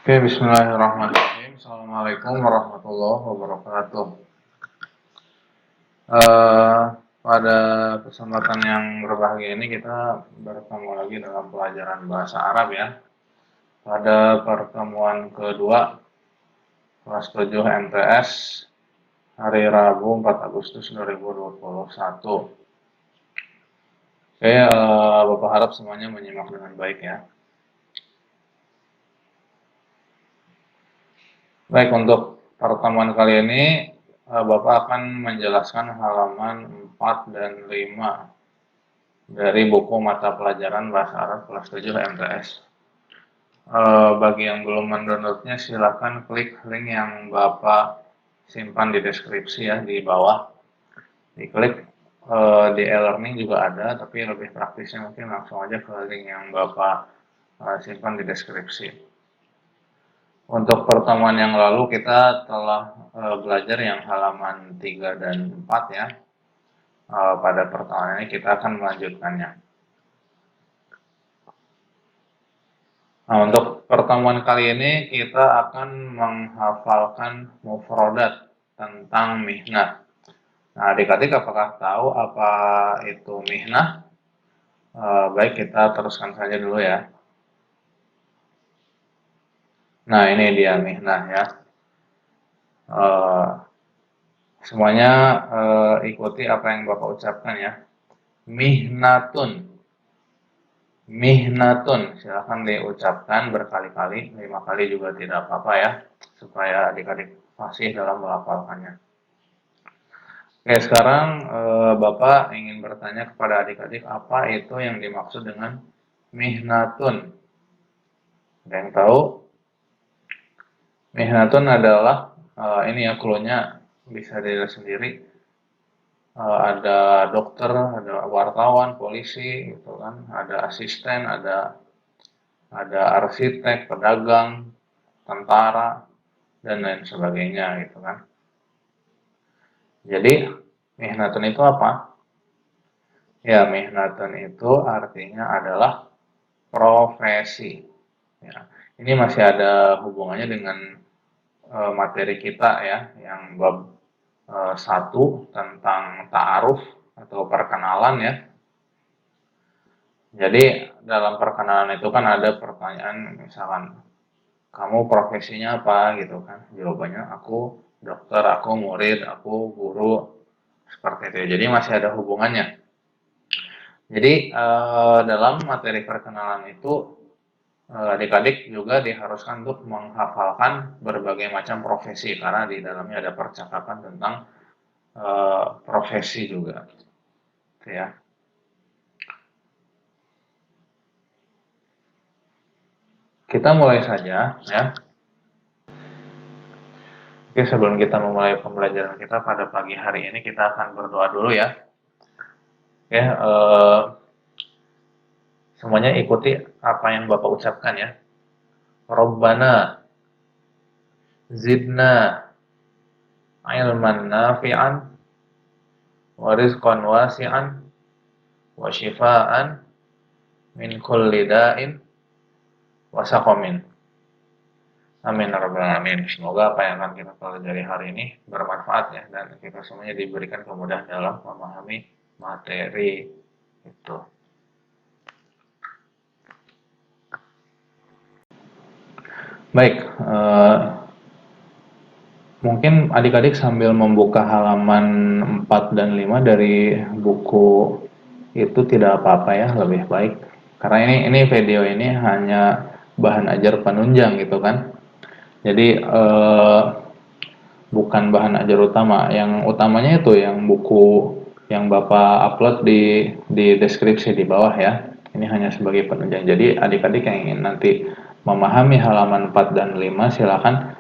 Oke, bismillahirrahmanirrahim. Assalamualaikum warahmatullahi wabarakatuh. Eh, Pada kesempatan yang berbahagia ini kita bertemu lagi dalam pelajaran bahasa Arab ya. Pada pertemuan kedua kelas 7 MTS hari Rabu 4 Agustus 2021. Oke, Bapak harap semuanya menyimak dengan baik ya. Baik, untuk pertemuan kali ini Bapak akan menjelaskan halaman 4 dan 5 dari buku mata pelajaran Bahasa Arab kelas 7 MTS. Bagi yang belum mendownloadnya, silakan klik link yang Bapak simpan di deskripsi ya, di bawah. Diklik di e-learning juga ada, tapi lebih praktisnya mungkin langsung aja ke link yang Bapak simpan di deskripsi. Untuk pertemuan yang lalu kita telah belajar yang halaman 3 dan 4 ya. Pada pertemuan ini kita akan melanjutkannya. Nah, untuk pertemuan kali ini kita akan menghafalkan mufrodat tentang mihnah. Nah, adik-adik apakah tahu apa itu mihnah? Baik, kita teruskan saja dulu ya. Nah, ini dia mihnah ya. Semuanya ikuti apa yang Bapak ucapkan ya. Mihnatun. Mihnatun. Silahkan diucapkan berkali-kali, 5 kali juga tidak apa-apa ya. Supaya adik-adik fasih dalam melafalkannya. Oke, sekarang Bapak ingin bertanya kepada adik-adik apa itu yang dimaksud dengan mihnatun. Ada yang tahu? Mihnatun adalah ini ya clue-nya bisa dilihat sendiri. Ada dokter, ada wartawan, polisi, gitu kan, ada asisten, ada arsitek, pedagang, tentara, dan lain sebagainya, gitu kan. Jadi mihnatun itu apa? Ya, mihnatun itu artinya adalah profesi. Ya, ini masih ada hubungannya dengan materi kita ya, yang bab 1 tentang ta'aruf atau perkenalan ya. Jadi dalam perkenalan itu kan ada pertanyaan, misalkan kamu profesinya apa gitu kan, jawabannya aku dokter, aku murid, aku guru, seperti itu. Jadi masih ada hubungannya. Jadi dalam materi perkenalan itu adik-adik juga diharuskan untuk menghafalkan berbagai macam profesi karena di dalamnya ada percakapan tentang profesi juga, gitu ya. Kita mulai saja ya. Oke, sebelum kita memulai pembelajaran kita pada pagi hari ini, kita akan berdoa dulu ya. Oke, semuanya ikuti apa yang Bapak ucapkan ya. Rabbana zidna ilman nafi'an wa rizqan wasi'an wa shifaan min kulli da'in wa saqamin. Amin ya rabbal alamin. Semoga apa yang akan kita pelajari hari ini bermanfaat ya, dan kita semuanya diberikan kemudahan dalam memahami materi itu. Baik, mungkin adik-adik sambil membuka halaman 4 dan 5 dari buku itu tidak apa-apa ya, lebih baik. Karena ini video ini hanya bahan ajar penunjang gitu kan. Jadi bukan bahan ajar utama. Yang utamanya itu yang buku yang Bapak upload di deskripsi di bawah ya. Ini hanya sebagai penunjang. Jadi adik-adik yang ingin nanti memahami halaman 4 dan 5 silakan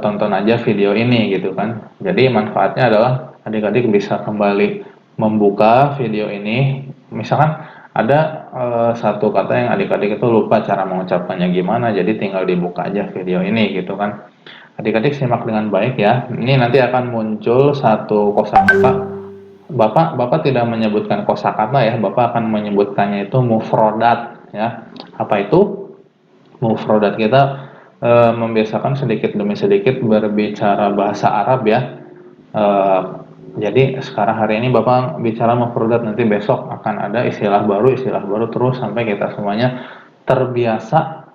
tonton aja video ini gitu kan. Jadi manfaatnya adalah adik-adik bisa kembali membuka video ini. Misalkan ada satu kata yang adik-adik itu lupa cara mengucapkannya gimana, jadi tinggal dibuka aja video ini gitu kan. Adik-adik simak dengan baik ya. Ini nanti akan muncul satu kosakata. Bapak tidak menyebutkan kosakata ya, Bapak akan menyebutkannya itu mufrodat ya. Apa itu? Mufrodat kita membiasakan sedikit demi sedikit berbicara bahasa Arab ya. Eh, jadi sekarang hari ini Bapak bicara mufradat, nanti besok akan ada istilah baru terus sampai kita semuanya terbiasa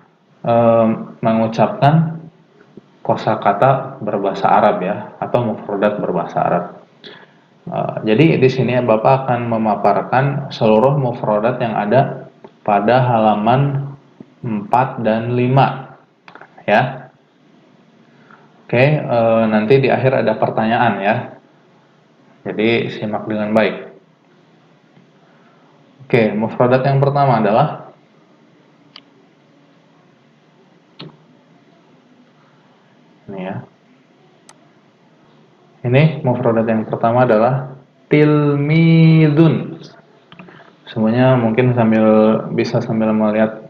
mengucapkan kosakata berbahasa Arab ya, atau mufradat berbahasa Arab. Jadi di sini Bapak akan memaparkan seluruh mufradat yang ada pada halaman 4 dan 5 ya. Oke, nanti di akhir ada pertanyaan ya. Jadi simak dengan baik. Oke, mufradat yang pertama adalah ini ya. Ini mufradat yang pertama adalah tilmidun. Semuanya mungkin bisa sambil melihat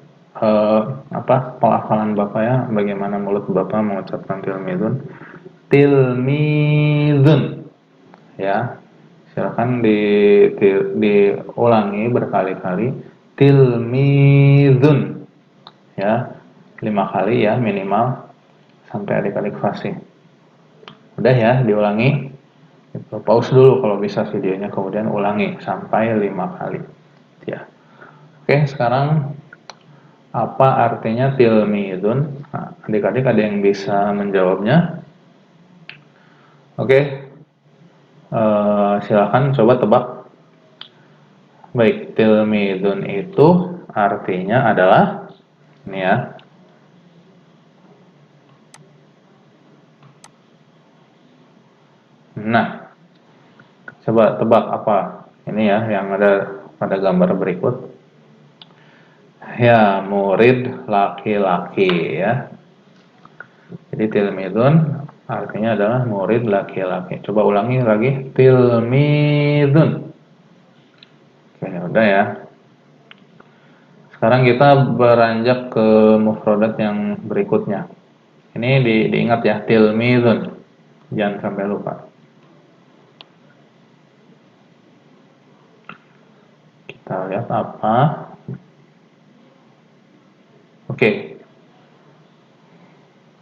pelafalan Bapak ya, bagaimana mulut Bapak mengucapkan tilmidun. Tilmidun. Ya. Silakan diulangi berkali-kali. Tilmidun. Ya. 5 kali ya minimal sampai adik-adik fasih. Udah ya, diulangi. Pause dulu kalau bisa videonya, kemudian ulangi sampai 5 kali. Ya. Oke, sekarang apa artinya tilmidun? Nah, adik-adik ada yang bisa menjawabnya? Oke, silakan coba tebak. Baik, tilmidun itu artinya adalah ini ya. Nah, coba tebak apa? Ini ya yang ada pada gambar berikut. Ya, murid laki-laki ya. Jadi tilmidun artinya adalah murid laki-laki. Coba ulangi lagi. Tilmidun. Oke, udah ya. Sekarang kita beranjak ke mufradat yang berikutnya. Ini diingat ya, tilmidun. Jangan sampai lupa. Kita lihat apa. Oke.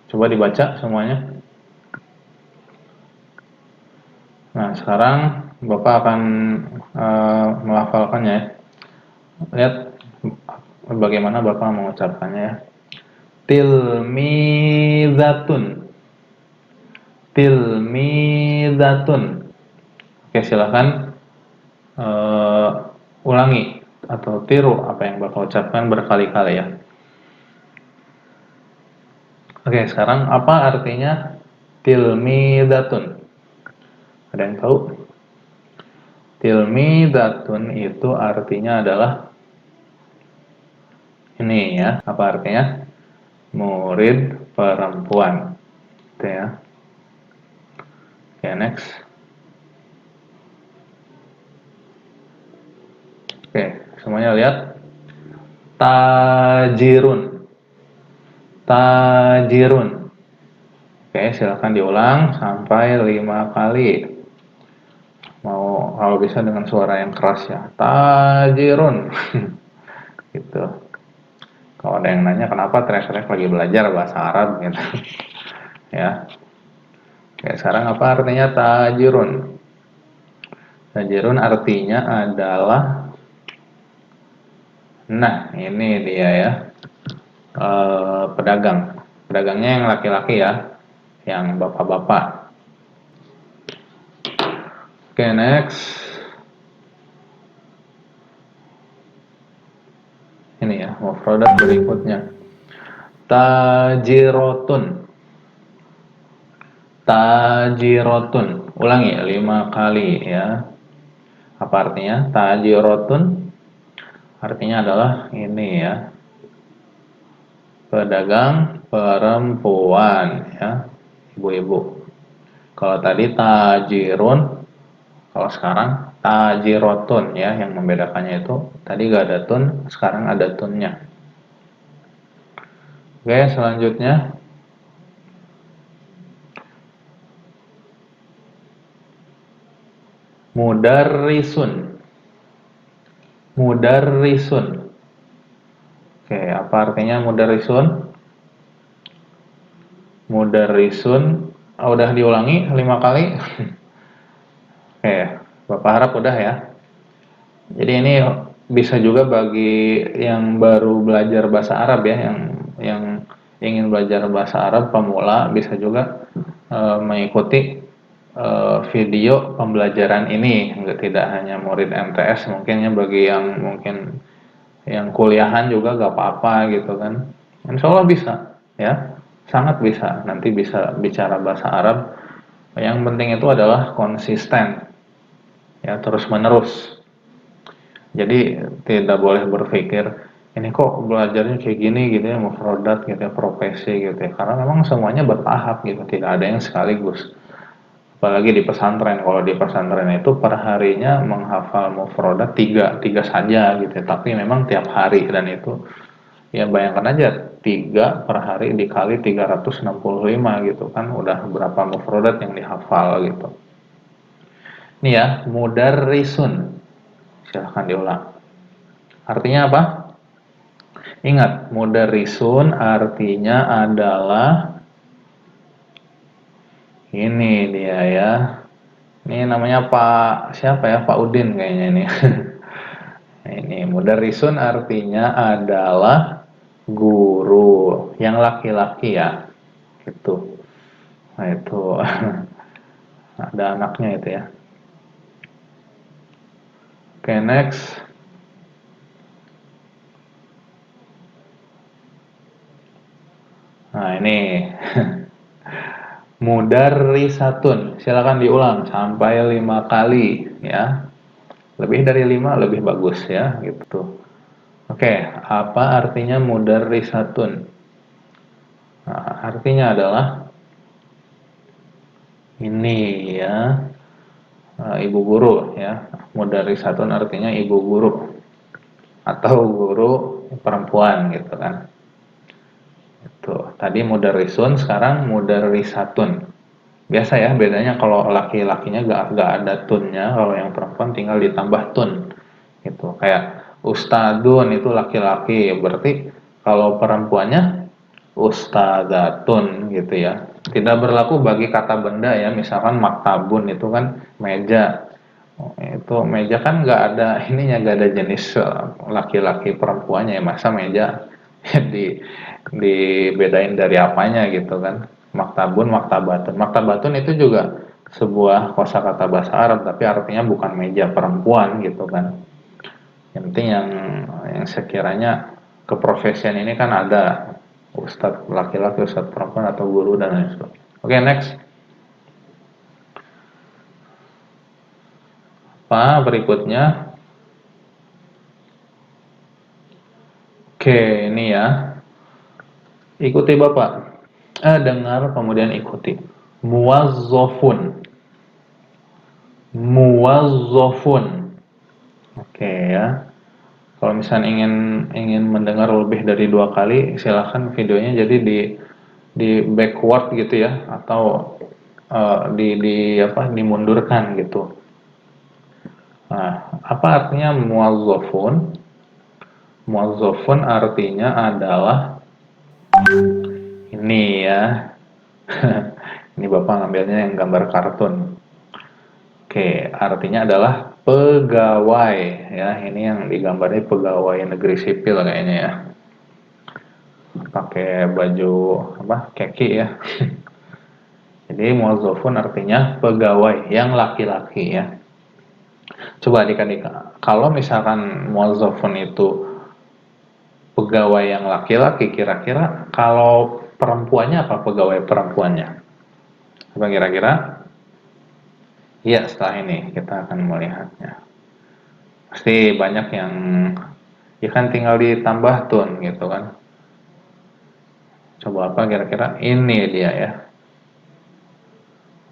Coba dibaca semuanya. Nah, sekarang Bapak akan melafalkannya ya. Lihat bagaimana Bapak mengucapkannya ya. Tilmidatun. Tilmidatun. Oke, silahkan ulangi atau tiru apa yang Bapak ucapkan berkali-kali ya. Oke, sekarang apa artinya tilmidatun? Ada yang tahu? Tilmidatun itu artinya adalah ini ya. Apa artinya? Murid perempuan. Itu ya. Oke, next. Oke, semuanya lihat. Tajirun. Tajirun. Oke, silakan diulang sampai 5 kali. Mau kalau bisa dengan suara yang keras ya. Tajirun. Gitu. Kalau ada yang nanya kenapa teriak-teriak lagi belajar bahasa Arab gitu. Ya. Oke, sekarang apa artinya tajirun? Tajirun artinya adalah, nah ini dia ya, pedagang. Pedagangnya yang laki-laki ya, yang bapak-bapak. Oke, next. Ini ya, mufradat berikutnya. Tajirotun. Tajirotun. Ulangi 5 kali ya. Apa artinya? Tajirotun artinya adalah ini ya. Pedagang perempuan ya, ibu-ibu. Kalau tadi tajirun, kalau sekarang tajirotun ya, yang membedakannya itu tadi gak ada tun, sekarang ada tunnya. Oke, selanjutnya mudarrisun. Mudarrisun. Oke, apa artinya mudarrisun? Mudarrisun. Udah diulangi 5 kali. Oke, Bapak harap udah ya. Jadi ini bisa juga bagi yang baru belajar bahasa Arab ya, yang ingin belajar bahasa Arab pemula bisa juga mengikuti video pembelajaran ini. Tidak hanya murid MTS, mungkin ya bagi yang mungkin yang kuliahan juga gak apa-apa gitu kan. Insya Allah bisa ya, sangat bisa. Nanti bisa bicara bahasa Arab. Yang penting itu adalah konsisten ya, terus menerus. Jadi tidak boleh berpikir ini kok belajarnya kayak gini gitu ya, mufradat gitu ya, profesi gitu ya. Karena memang semuanya bertahap gitu, tidak ada yang sekaligus. Apalagi di pesantren, kalau di pesantren itu per harinya menghafal mufradat tiga saja gitu ya. Tapi memang tiap hari, dan itu ya bayangkan aja 3 per hari dikali 365 gitu kan, udah berapa mufradat yang dihafal gitu. Ini ya, mudarrisun. Silahkan diulang. Artinya apa? Ingat, mudarrisun artinya adalah ini dia ya. Ini namanya Pak siapa ya? Pak Udin kayaknya ini. Ini mudarrisun artinya adalah guru yang laki-laki ya. Gitu. Nah, itu ada anaknya itu ya. Oke, next. Nah, ini mudarrisatun. Silakan diulang sampai 5 kali ya. Lebih dari 5 lebih bagus ya, gitu. Oke, apa artinya mudarrisatun? Nah, artinya adalah ini ya, ibu guru ya. Mudarrisatun artinya ibu guru atau guru perempuan gitu kan. Itu. Tadi mudarrisun, sekarang mudarrisatun. Biasa ya, bedanya kalau laki-lakinya gak ada tunnya, kalau yang perempuan tinggal ditambah tun. Gitu. Kayak ustadun itu laki-laki, berarti kalau perempuannya ustadzatun gitu ya. Tidak berlaku bagi kata benda ya, misalkan maktabun itu kan meja. Itu meja kan nggak ada ininya, nggak ada jenis laki-laki perempuannya ya, masa meja di dibedain dari apanya gitu kan. Maktabun, maktabatun. Maktabatun itu juga sebuah kosakata bahasa Arab, tapi artinya bukan meja perempuan gitu kan. Yang penting yang sekiranya keprofesian ini kan ada ustadz laki-laki, ustadz perempuan, atau guru dan lain sebagainya. Oke, next. Apa berikutnya? Oke, ini ya. Ikuti Bapak. Dengar kemudian ikuti. Muwazzafun. Muwazzafun. Oke ya. Kalau misalnya ingin mendengar lebih dari 2 kali, silahkan videonya jadi di backward gitu ya, atau di apa, dimundurkan gitu. Nah, apa artinya muwazzafun? Muwazzafun artinya adalah ini ya. Ini Bapak ngambilnya yang gambar kartun. Oke, artinya adalah pegawai ya. Ini yang digambarnya pegawai negeri sipil kayaknya ya. Pakai baju apa? Kaki ya. Jadi muwazzafun artinya pegawai yang laki-laki ya. Coba adik-adik, kalau misalkan muwazzafun itu pegawai yang laki-laki, kira-kira kalau perempuannya apa pegawai perempuannya? Apa kira-kira? Iya, setelah ini kita akan melihatnya. Pasti banyak yang ya kan tinggal ditambah tun gitu kan. Coba apa kira-kira? Ini dia ya.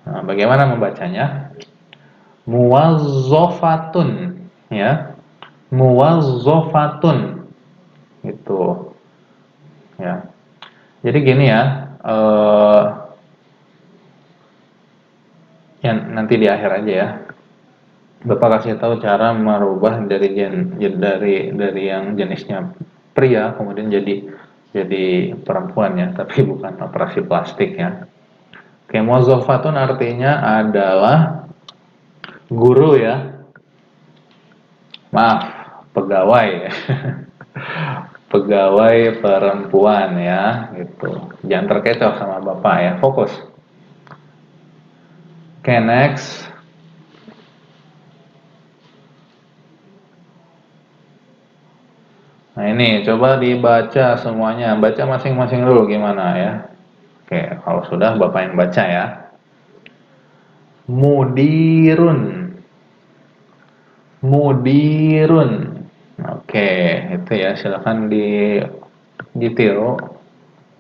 Nah, bagaimana membacanya? Muwazzofatun ya. Muwazzofatun gitu ya. Jadi gini ya, ya nanti di akhir aja ya. Bapak kasih tahu cara merubah dari dari yang jenisnya pria kemudian jadi jadi perempuan ya, tapi bukan operasi plastik ya. Oke, mozofatun artinya adalah guru ya. Maaf, pegawai ya. Pegawai perempuan ya, gitu. Jangan terkecoh sama bapak ya, fokus. Oke, next. Nah ini coba dibaca semuanya, baca masing-masing dulu gimana ya. Oke, kalau sudah bapak yang baca ya. Mudirun, mudirun. Oke, itu ya silakan ditiru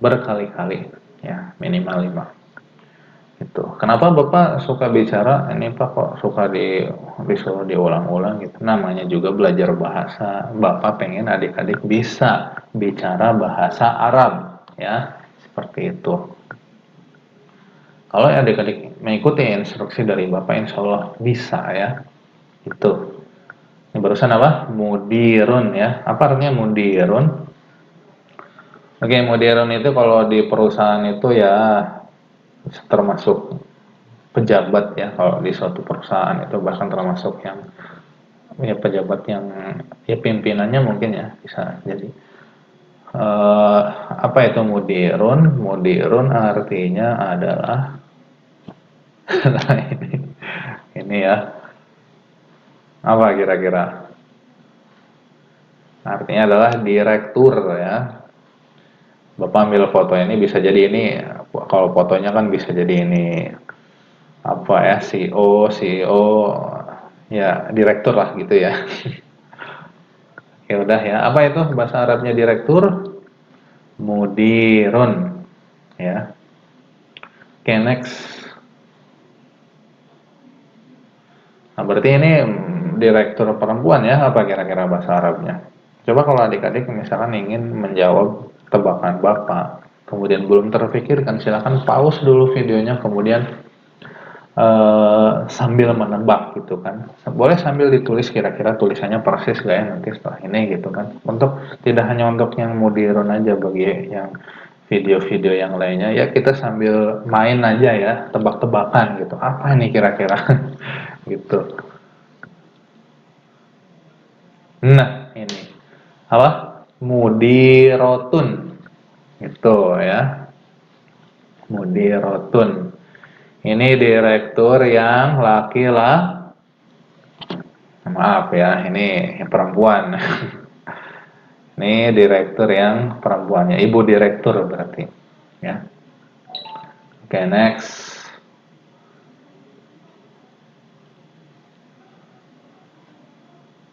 berkali-kali ya, minimal 5. Itu. Kenapa Bapak suka bicara ini Pak kok suka disuruh diulang-ulang gitu. Namanya juga belajar bahasa. Bapak pengen adik-adik bisa bicara bahasa Arab ya. Seperti itu. Kalau adik-adik mengikuti instruksi dari Bapak insya Allah bisa ya. Itu. Ini barusan apa? Mudirun ya. Apa artinya mudirun? Oke, mudirun itu kalau di perusahaan itu ya termasuk pejabat ya, kalau di suatu perusahaan itu bahkan termasuk yang ya pejabat yang ya pimpinannya mungkin ya bisa jadi apa itu mudirun? Mudirun artinya adalah nah ini ya, apa kira-kira artinya adalah direktur ya. Bapak ambil foto ini bisa jadi ini, kalau fotonya kan bisa jadi ini apa ya, CEO ya direktur lah gitu ya. Ya udah ya, apa itu bahasa Arabnya direktur? Mudirun ya. Oke, next. Nah, berarti ini direktur perempuan ya, apa kira-kira bahasa Arabnya? Coba kalau adik-adik misalkan ingin menjawab tebakan Bapak, kemudian belum terpikirkan, silakan pause dulu videonya, kemudian sambil menebak gitu kan. Boleh sambil ditulis kira-kira tulisannya persis gak ya nanti setelah ini gitu kan. Untuk tidak hanya untuk yang mudirun aja, bagi yang video-video yang lainnya ya kita sambil main aja ya, tebak-tebakan gitu. Apa ini kira-kira gitu. Nah, ini apa? Mudirotun. Itu ya. Mudirotun. Ini direktur yang laki-laki. Maaf ya, ini perempuan. Ini direktur yang perempuannya, ibu direktur berarti. Ya. Oke, next.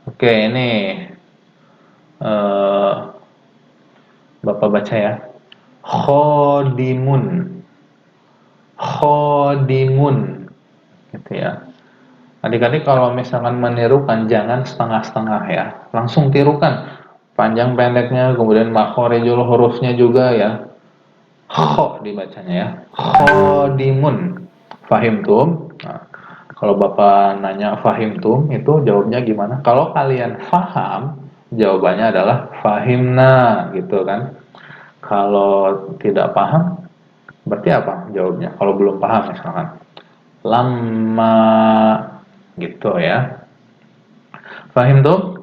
Oke, ini Bapak baca ya. Khodimun. Khodimun. Gitu ya. Adik-adik kalau misalkan menirukan jangan setengah-setengah ya. Langsung tirukan. Panjang pendeknya, kemudian makhorijul hurufnya juga ya. Kho dibacanya ya. Khodimun. Fahim tuh. Nah, kalau Bapak nanya fahim tuh itu jawabnya gimana? Kalau kalian faham, jawabannya adalah fahimna gitu kan. Kalau tidak paham, berarti apa jawabnya? Kalau belum paham misalkan. Lama gitu ya. Fahim tuh?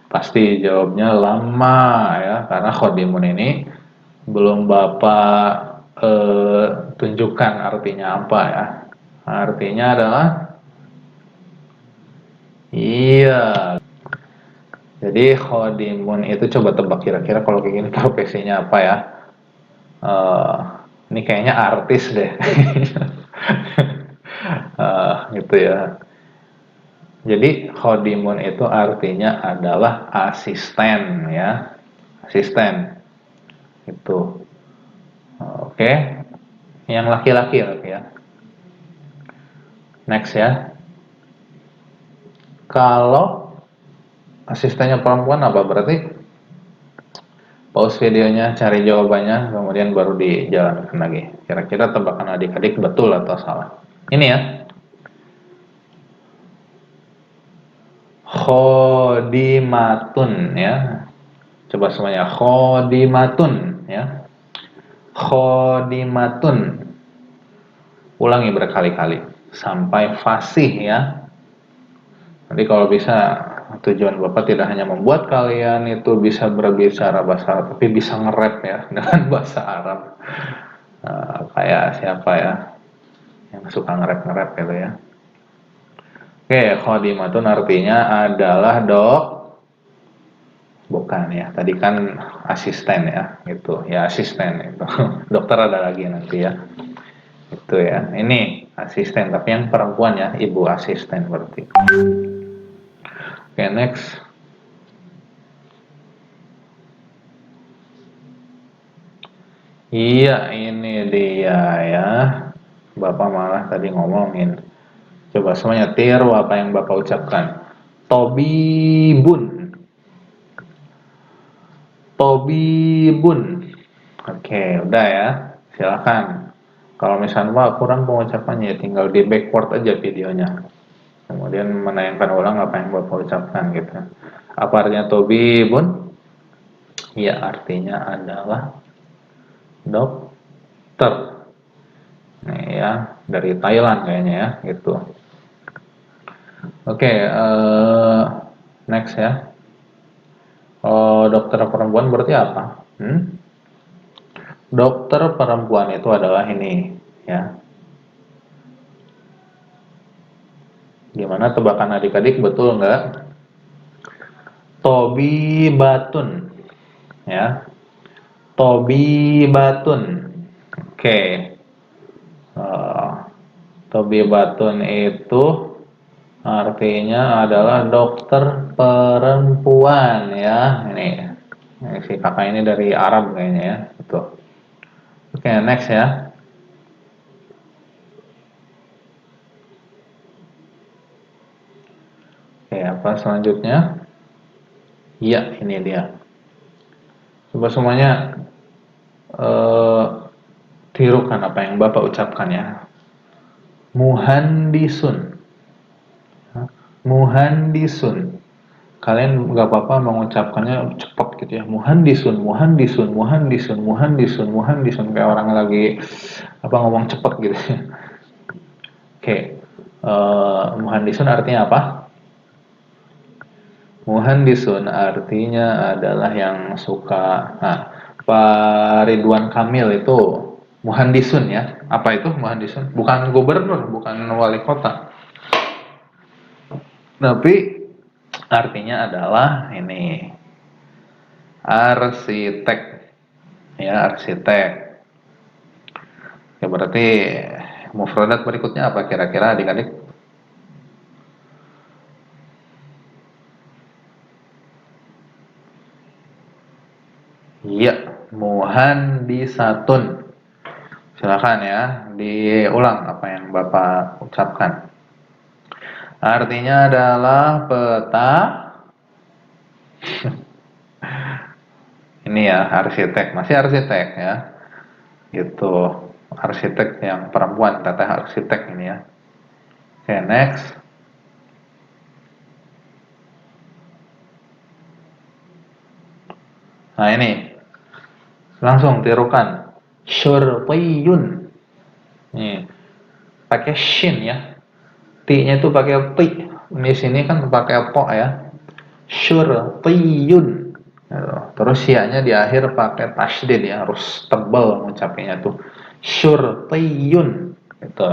Pasti jawabnya lama ya, karena khodimun ini belum Bapak tunjukkan artinya apa ya. Artinya adalah iya. Jadi khodimun itu coba tebak kira-kira kalau kayak gini profesinya apa ya? Eh, ini kayaknya artis deh. Gitu ya. Jadi khodimun itu artinya adalah asisten ya. Asisten. Itu. Oke. Yang laki-laki ya. Next ya. Kalau asistennya perempuan apa berarti? Pause videonya, cari jawabannya, kemudian baru dijalankan lagi. Kira-kira tebakan adik-adik betul atau salah? Ini ya. Khodimatun ya. Coba semuanya, khodimatun ya. Khodimatun. Ulangi berkali-kali sampai fasih ya. Nanti kalau bisa tujuan Bapak tidak hanya membuat kalian itu bisa berbicara bahasa Arab, tapi bisa nge-rap ya dengan bahasa Arab. Kayak siapa ya yang suka nge-rap gitu ya. Oke, khodimatun artinya adalah bukan ya. Tadi kan asisten ya, gitu. Ya asisten itu. Dokter ada lagi nanti ya. Itu ya. Ini asisten tapi yang perempuan ya, ibu asisten berarti. Oke, next. Iya, ini dia ya. Bapak malah tadi ngomongin. Coba semuanya tiru apa yang Bapak ucapkan. Tobibun. Tobibun. Oke, udah ya. Silakan. Kalau misalnya Pak kurang pengucapannya ya tinggal di backward aja videonya. Kemudian menayangkan ulang apa yang Bapak ucapkan gitu. Apa artinya tobibun? Ya, artinya adalah dokter. Nih ya, dari Thailand kayaknya ya, gitu. Oke, next ya. Dokter perempuan berarti apa? Dokter perempuan itu adalah ini, ya. Gimana tebakan adik-adik, betul nggak? Tobi Batun, ya. Tobi Batun. Oke. Uh, Tobi Batun itu artinya adalah dokter perempuan ya. Ini si kakak ini dari Arab kayaknya ya. Itu. Oke, next ya. Oke, apa selanjutnya? Iya, ini dia. Coba semuanya tirukan apa yang Bapak ucapkan ya. Muhandisun. Muhandisun. Kalian nggak apa-apa mengucapkannya cepat gitu ya. Muhandisun, muhandisun, muhandisun, muhandisun, muhandisun. Kayak orang lagi apa ngomong cepat gitu ya. Oke. Muhandisun artinya apa? Muhandisun artinya adalah yang suka. Nah, Pak Ridwan Kamil itu muhandisun ya. Apa itu muhandisun? Bukan gubernur, bukan wali kota. Tapi artinya adalah ini arsitek. Ya, arsitek. Ya berarti mufradat berikutnya apa kira-kira adik-adik? Iya, muhandisatun. Silakan ya, diulang apa yang Bapak ucapkan. Artinya adalah peta. Ini ya, arsitek, masih arsitek ya. Gitu. Arsitek yang perempuan, teteh arsitek ini ya. Oke, next. Nah, ini. Langsung tirukan. Syurtiyun. Nih, pakai shin ya. T-nya itu pakai T. Di sini kan pakai po ya. Syurtiyun. Terus ya-nya di akhir pakai tasydid ya, harus tebal mengucapnya tuh. Syurtiyun. Gitu.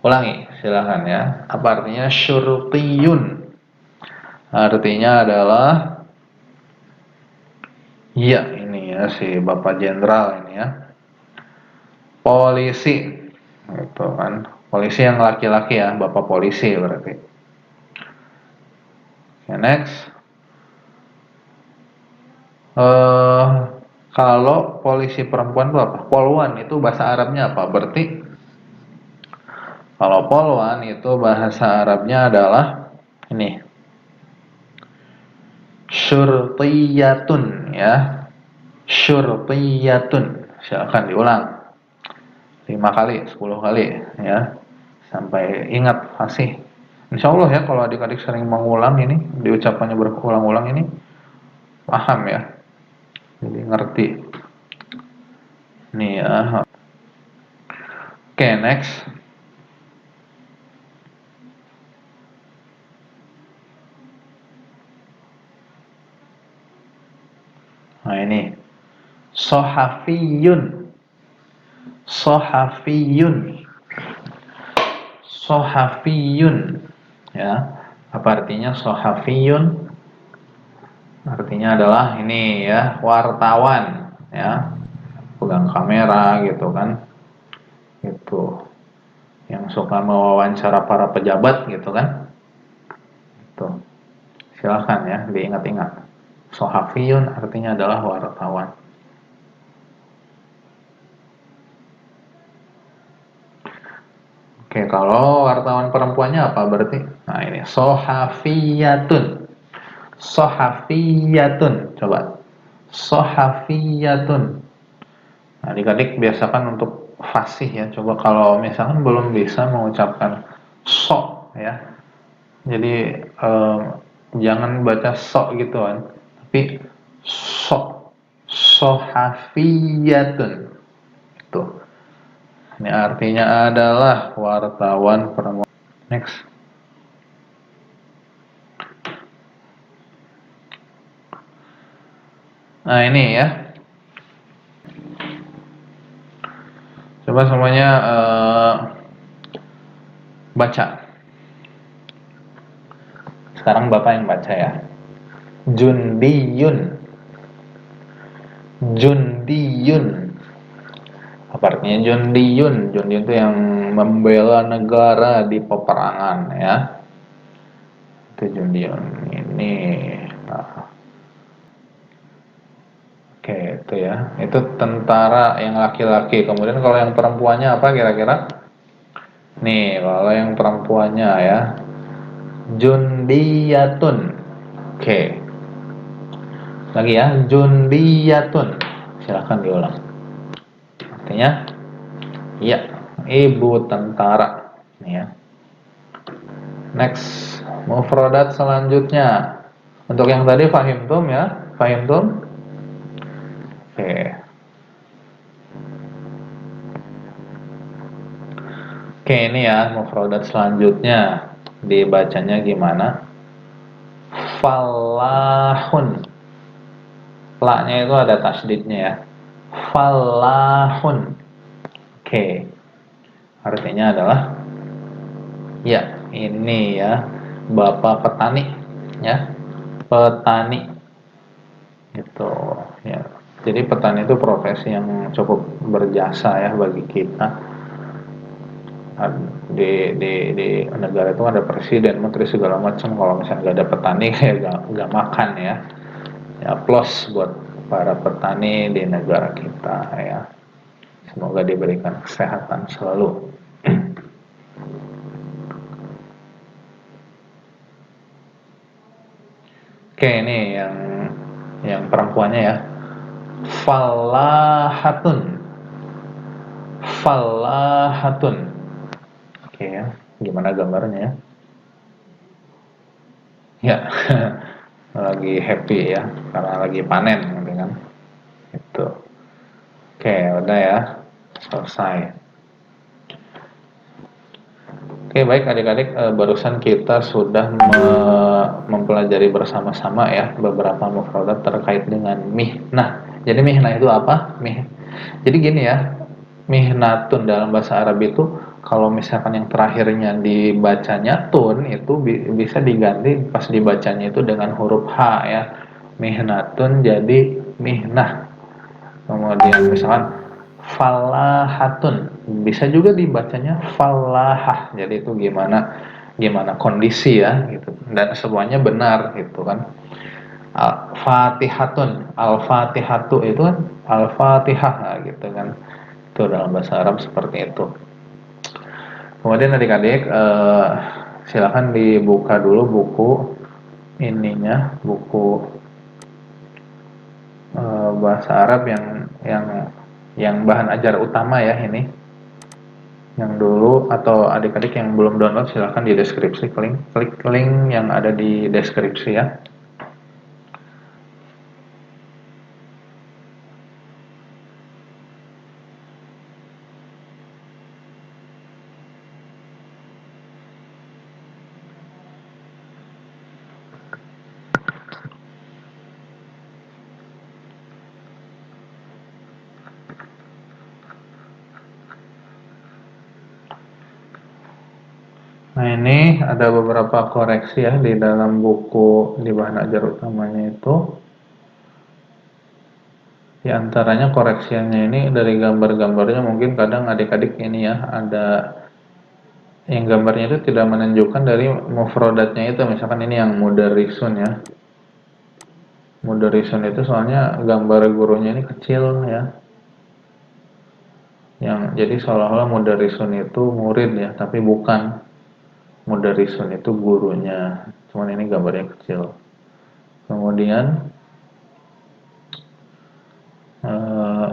Ulangi, silahkan ya. Apa artinya syurtiyun? Artinya adalah iya ini ya si Bapak Jenderal ini ya. Polisi. Gitu kan. Polisi yang laki-laki ya, Bapak polisi berarti. Oke, next. Kalau polisi perempuan itu apa? Polwan itu bahasa Arabnya apa? Berarti kalau polwan itu bahasa Arabnya adalah ini syurtiyatun ya. Syurtiyatun. Silakan diulang 5 kali, 10 kali ya. Sampai ingat fasih. Insya Allah ya kalau adik-adik sering mengulang ini, diucapannya berulang-ulang ini, paham ya, jadi ngerti nih ya. Oke, next. Nah ini sohafiyun, sohafiyun, sohafiyun ya. Apa artinya sohafiyun? Artinya adalah ini ya, wartawan ya, pegang kamera gitu kan, itu yang suka mewawancara para pejabat gitu kan. Tuh, silakan ya diingat-ingat. Sohafiyun artinya adalah wartawan. Oke, kalau wartawan perempuannya apa berarti? Nah ini sohafiyatun, sohafiyatun, coba sohafiyatun. Nah, adik-adik biasakan untuk fasih ya. Coba kalau misalkan belum bisa mengucapkan so ya, jadi jangan baca so gitu kan, tapi so, sohafiyatun itu. Ini artinya adalah wartawan perempuan. Next. Nah ini ya. Coba semuanya baca. Sekarang Bapak yang baca ya. Jundiyun. Jundiyun. Apa artinya Jundiyun? Jundiyun itu yang membela negara di peperangan ya. Itu Jundiyun. Ini. Nah. Oke, itu ya. Itu tentara yang laki-laki. Kemudian kalau yang perempuannya apa kira-kira? Nih, kalau yang perempuannya ya. Jundiyatun. Oke. Lagi ya, Jundiyatun. Silahkan diulang. Artinya, iya, ibu tentara. Nih ya. Next, mufradat selanjutnya. Untuk yang tadi fahimtum ya, fahimtum. Oke. Oke, ini ya mufradat selanjutnya. Dibacanya gimana? Falahun. La-nya itu ada tasdidnya ya. Falahun. Oke. Artinya adalah ya, ini ya, Bapak petani ya. Petani. Gitu ya. Jadi petani itu profesi yang cukup berjasa ya bagi kita. Di negara itu ada presiden, menteri segala macam. Kalau misalnya nggak ada petani kayak nggak makan ya. Ya plus buat para petani di negara kita ya. Semoga diberikan kesehatan selalu. Oke, ini yang perempuannya ya. Falahatun. Falahatun. Oke ya. Gimana gambarnya ya? Ya. Lagi happy ya karena lagi panen gitu kan. Itu. Oke, udah ya. Selesai. Oke, baik adik-adik, barusan kita sudah mempelajari bersama-sama ya beberapa mufradat terkait dengan mihnah. Jadi mihnah itu apa? Jadi gini ya, mihnatun dalam bahasa Arab itu kalau misalkan yang terakhirnya dibacanya tun itu bisa diganti pas dibacanya itu dengan huruf H ya. Mihnatun jadi mihnah. Kemudian misalkan falahatun bisa juga dibacanya falahah. Jadi itu gimana kondisi ya gitu. Dan semuanya benar gitu kan. Al-Fatihatun, Al-Fatihatu itu kan Al-Fatihah gitu kan. Itu dalam bahasa Arab seperti itu. Kemudian adik-adik silakan dibuka dulu buku ininya, buku bahasa Arab yang bahan ajar utama ya ini. Yang dulu atau adik-adik yang belum download silahkan di deskripsi klik link yang ada di deskripsi ya. Nah, ini ada beberapa koreksi ya di dalam buku di bahan ajar utamanya itu. Di antaranya koreksiannya ini dari gambar-gambarnya mungkin kadang adik-adik ini ya ada yang gambarnya itu tidak menunjukkan dari mufrodatnya itu, misalkan ini yang mudarisun ya. Mudarisun itu soalnya gambar gurunya ini kecil ya. Yang jadi seolah-olah mudarisun itu murid ya, tapi bukan. Mudarisun itu gurunya. Cuman ini gambarnya kecil. Kemudian eh,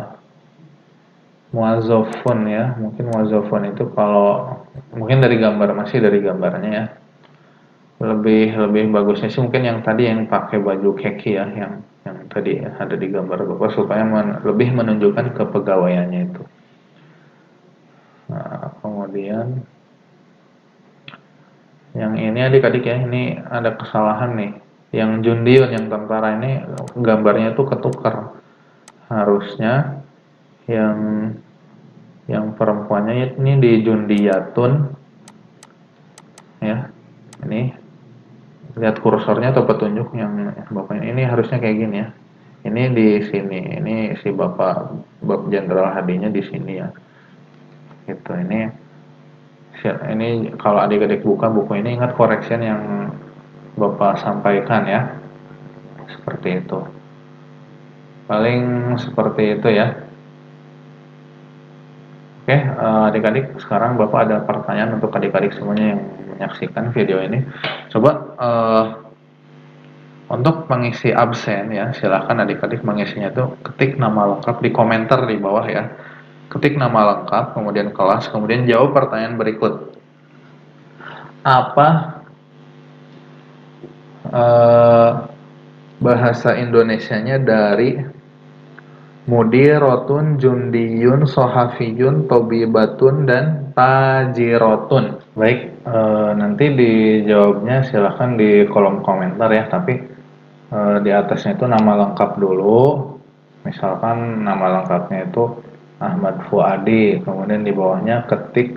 muazzafun ya, mungkin muazzafun itu kalau mungkin dari gambar, masih dari gambarnya ya, lebih bagusnya sih mungkin yang tadi yang pakai baju keki ya, yang tadi ada di gambar bapak supaya lebih menunjukkan kepegawaiannya itu. Nah, kemudian yang ini adik-adik ya, ini ada kesalahan nih, yang Jundiun yang tentara ini gambarnya tuh ketukar, harusnya yang perempuannya ini di Jundiyatun ya, ini lihat kursornya atau petunjuk yang bapak ini harusnya kayak gini ya, ini di sini, ini si bapak Jenderal Hadinya di sini ya, gitu. Ini kalau adik-adik buka buku ini ingat correction yang bapak sampaikan ya, seperti itu, paling seperti itu ya. Oke, adik-adik, sekarang bapak ada pertanyaan untuk adik-adik semuanya yang menyaksikan video ini. Coba untuk mengisi absen ya, silahkan adik-adik mengisinya itu ketik nama lengkap di komentar di bawah ya. Ketik nama lengkap, kemudian kelas, kemudian jawab pertanyaan berikut. Apa bahasa Indonesianya dari Mudirotun, Jundiyun, Sohafiyun, Tobibatun, dan Tajirotun? Baik, nanti dijawabnya silahkan di kolom komentar ya, tapi di atasnya itu nama lengkap dulu, misalkan nama lengkapnya itu Ahmad Fuadi, kemudian di bawahnya ketik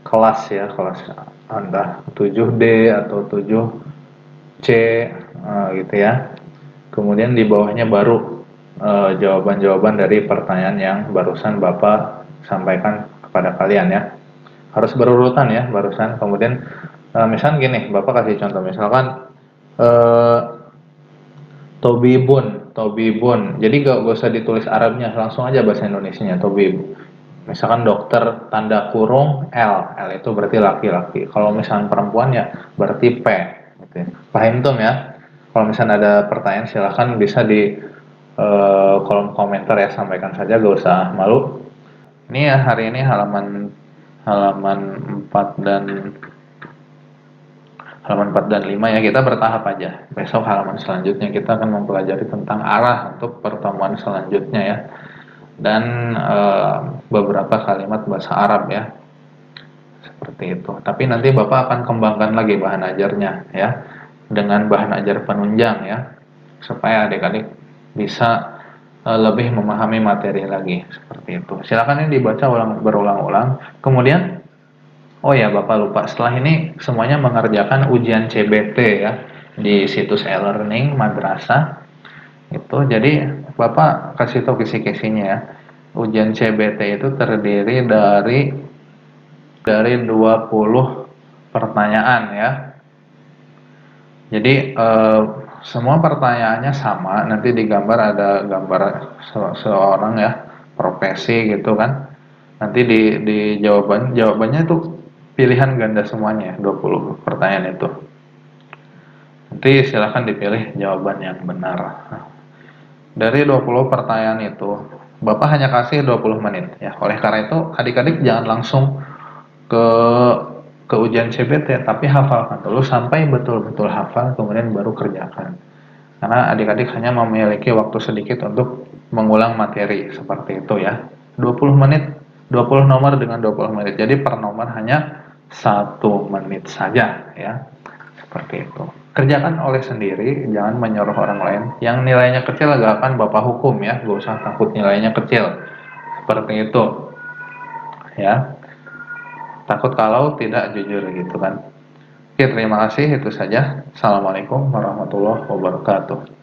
kelas ya, kelas Anda 7D atau 7C gitu ya, kemudian di bawahnya baru jawaban-jawaban dari pertanyaan yang barusan Bapak sampaikan kepada kalian ya, harus berurutan ya barusan. Kemudian misalkan gini, Bapak kasih contoh, misalkan eh, Tobibun. Jadi gak usah ditulis Arabnya, langsung aja bahasa Indonesianya Tobib. Misalkan dokter tanda kurung L, L itu berarti laki-laki. Kalau misalkan perempuan ya berarti P. Gitu ya. Paham tuh ya? Kalau misalkan ada pertanyaan silahkan bisa di kolom komentar ya, sampaikan saja, gak usah malu. Ini ya hari ini halaman halaman 4 dan halaman 4 dan 5 ya, kita bertahap aja. Besok halaman selanjutnya kita akan mempelajari tentang arah untuk pertemuan selanjutnya ya. Dan beberapa kalimat bahasa Arab ya. Seperti itu. Tapi nanti Bapak akan kembangkan lagi bahan ajarnya ya. Dengan bahan ajar penunjang ya. Supaya adik-adik bisa lebih memahami materi lagi. Seperti itu. Silakan ini dibaca berulang-ulang. Kemudian oh ya, Bapak lupa, setelah ini semuanya mengerjakan ujian CBT ya di situs e-learning madrasah itu. Jadi Bapak kasih tahu kisi-kisinya ya. Ujian CBT itu terdiri dari 20 pertanyaan ya. Jadi semua pertanyaannya sama, nanti di gambar ada gambar seorang ya, profesi gitu kan. Nanti di jawabannya itu pilihan ganda semuanya, 20 pertanyaan itu. Nanti silahkan dipilih jawaban yang benar. Nah, dari 20 pertanyaan itu, Bapak hanya kasih 20 menit ya. Oleh karena itu, adik-adik jangan langsung ke ujian CBT, tapi hafalkan dulu sampai betul-betul hafal, kemudian baru kerjakan. Karena adik-adik hanya memiliki waktu sedikit untuk mengulang materi seperti itu ya. 20 menit, 20 nomor dengan 20 menit. Jadi per nomor hanya 1 menit saja ya. Seperti itu. Kerjakan oleh sendiri, jangan menyuruh orang lain. Yang nilainya kecil gak akan Bapak hukum ya, gak usah takut nilainya kecil. Seperti itu. Ya. Takut kalau tidak jujur gitu kan. Oke, terima kasih. Itu saja. Assalamualaikum warahmatullahi wabarakatuh.